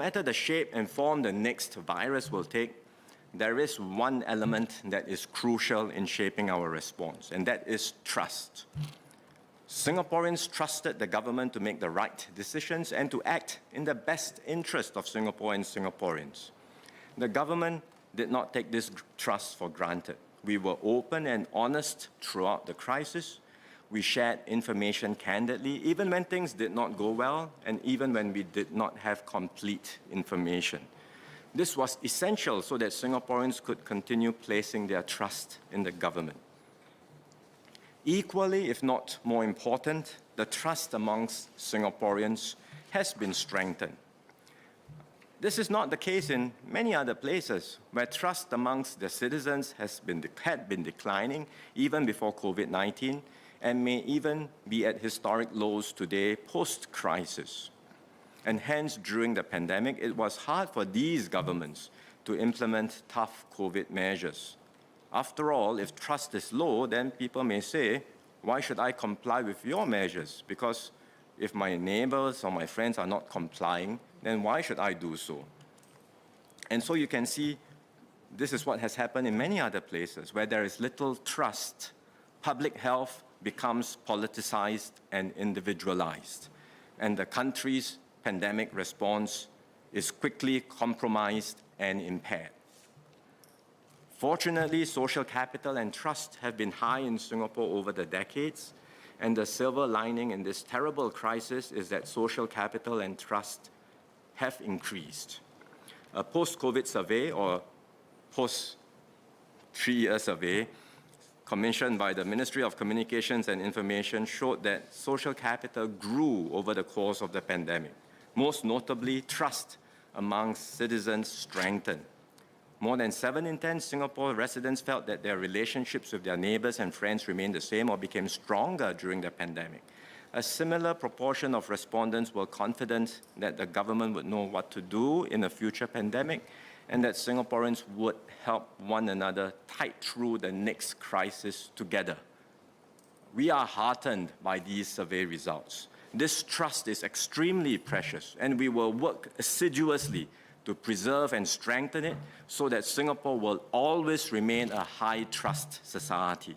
matter the shape and form the next virus will take, there is one element that is crucial in shaping our response, and that is trust. Singaporeans trusted the government to make the right decisions and to act in the best interest of Singapore and Singaporeans. The government did not take this trust for granted. We were open and honest throughout the crisis. We shared information candidly, even when things did not go well and even when we did not have complete information. This was essential so that Singaporeans could continue placing their trust in the government. Equally, if not more important, the trust amongst Singaporeans has been strengthened. This is not the case in many other places where trust amongst the citizens had been declining even before COVID-19 and may even be at historic lows today post-crisis. And hence, during the pandemic, it was hard for these governments to implement tough COVID measures. After all, if trust is low, then people may say, why should I comply with your measures? Because if my neighbors or my friends are not complying, then why should I do so? And so you can see this is what has happened in many other places where there is little trust. Public health becomes politicized and individualized, and the country's pandemic response is quickly compromised and impaired. Fortunately, social capital and trust have been high in Singapore over the decades, and the silver lining in this terrible crisis is that social capital and trust have increased. A post-COVID survey or post-3-year survey commissioned by the Ministry of Communications and Information showed that social capital grew over the course of the pandemic. Most notably, trust amongst citizens strengthened. More than 7 in 10 Singapore residents felt that their relationships with their neighbors and friends remained the same or became stronger during the pandemic. A similar proportion of respondents were confident that the government would know what to do in a future pandemic and that Singaporeans would help one another tide through the next crisis together. We are heartened by these survey results. This trust is extremely precious, and we will work assiduously to preserve and strengthen it so that Singapore will always remain a high-trust society.